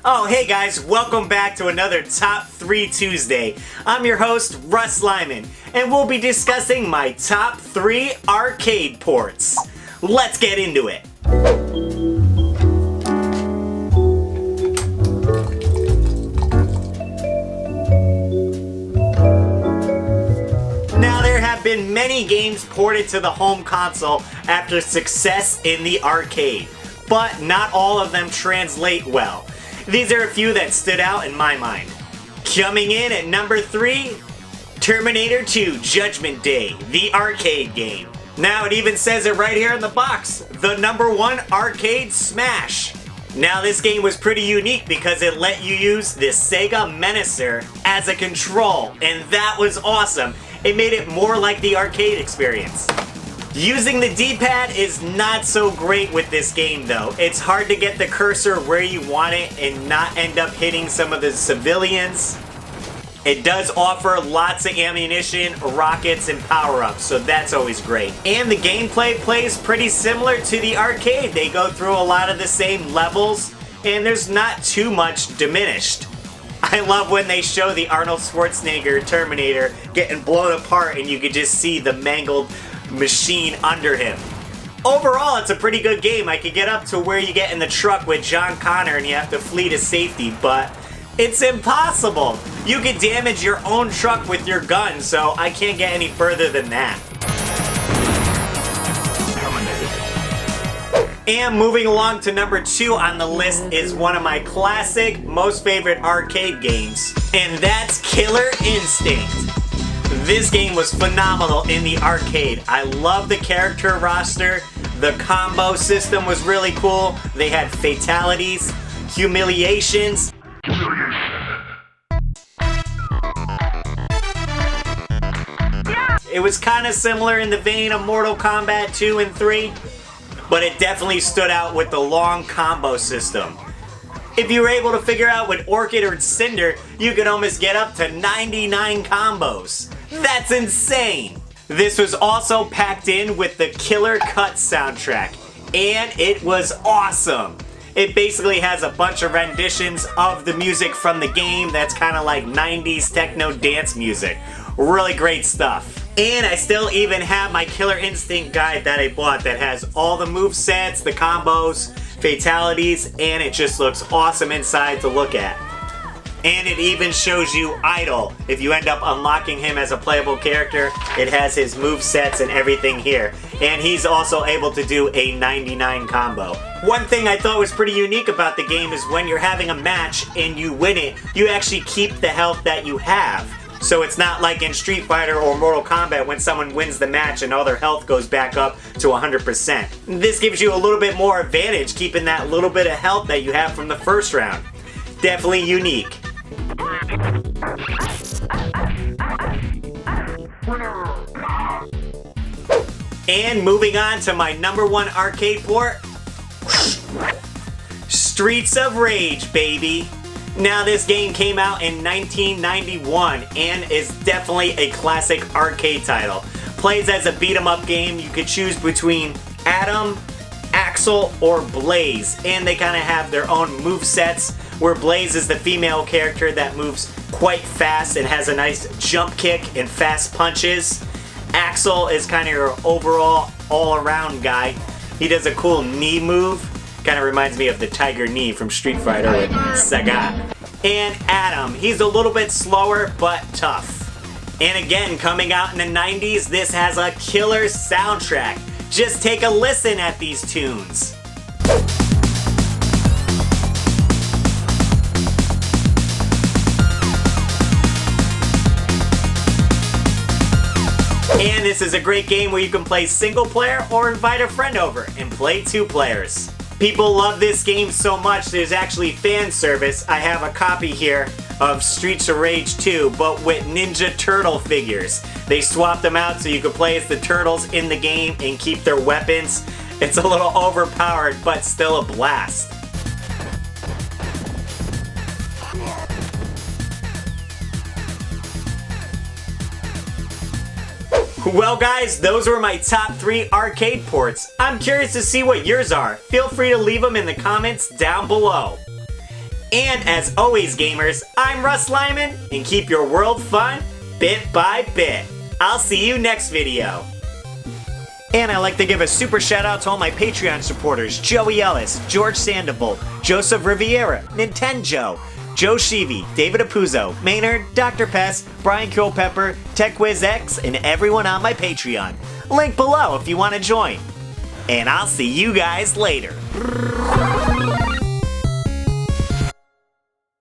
Oh, hey guys, welcome back to another Top 3 Tuesday. I'm your host, Russ Lyman, and we'll be discussing my top 3 arcade ports. Let's get into it. Now, there have been many games ported to the home console after success in the arcade, but not all of them translate well. These are a few that stood out in my mind. Coming in at number 3, Terminator 2 Judgment Day, the arcade game. Now it even says it right here in the box, the number 1 arcade smash. Now this game was pretty unique because it let you use this Sega Menacer as a control, and that was awesome. It made it more like the arcade experience. Using the D-pad is not so great with this game though. It's hard to get the cursor where you want it and not end up hitting some of the civilians. It does offer lots of ammunition, rockets, and power-ups, so that's always great. And the gameplay plays pretty similar to the arcade. They go through a lot of the same levels, and there's not too much diminished. I love when they show the Arnold Schwarzenegger Terminator getting blown apart and you can just see the mangled machine under him. Overall, it's a pretty good game. I could get up to where you get in the truck with John Connor and you have to flee to safety, but it's impossible. You can damage your own truck with your gun, so I can't get any further than that. And moving along to number 2 on the list is one of my classic, most favorite arcade games, and that's Killer Instinct. This game was phenomenal in the arcade. I love the character roster. The combo system was really cool. They had fatalities, humiliations. It was kind of similar in the vein of Mortal Kombat 2 and 3, but it definitely stood out with the long combo system. If you were able to figure out with Orchid or Cinder, you could almost get up to 99 combos. That's insane! This was also packed in with the Killer Cut soundtrack, and it was awesome! It basically has a bunch of renditions of the music from the game that's kind of like 90s techno dance music. Really great stuff. And I still even have my Killer Instinct guide that I bought that has all the movesets, the combos, fatalities, and it just looks awesome inside to look at. And it even shows you Idol. If you end up unlocking him as a playable character, it has his movesets and everything here. And he's also able to do a 99 combo. One thing I thought was pretty unique about the game is when you're having a match and you win it, you actually keep the health that you have. So it's not like in Street Fighter or Mortal Kombat when someone wins the match and all their health goes back up to 100%. This gives you a little bit more advantage keeping that little bit of health that you have from the first round. Definitely unique. And moving on to my number 1 arcade port, Streets of Rage, baby. Now this game came out in 1991 and is definitely a classic arcade title. Plays as a beat 'em up game. You could choose between Adam, Axel, or Blaze, and they kind of have their own movesets, where Blaze is the female character that moves quite fast and has a nice jump kick and fast punches. Axel is kind of your overall all-around guy. He does a cool knee move. Kind of reminds me of the Tiger Knee from Street Fighter with Sagat. And Adam, he's a little bit slower but tough. And again, coming out in the 90s, this has a killer soundtrack. Just take a listen at these tunes. And this is a great game where you can play single player or invite a friend over and play 2 players. People love this game so much, there's actually fan service. I have a copy here of Streets of Rage 2, but with Ninja Turtle figures. They swapped them out so you could play as the turtles in the game and keep their weapons. It's a little overpowered, but still a blast. Well guys, those were my top 3 arcade ports. I'm curious to see what yours are. Feel free to leave them in the comments down below. And as always, gamers, I'm Russ Lyman, and keep your world fun bit by bit. I'll see you next video. And I'd like to give a super shout out to all my Patreon supporters: Joey Ellis, George Sandoval, Joseph Riviera, Nintendo, Joe Sheevy, David Apuzzo, Maynard, Dr. Pest, Brian Culpepper, TechWizX, and everyone on my Patreon. Link below if you want to join. And I'll see you guys later.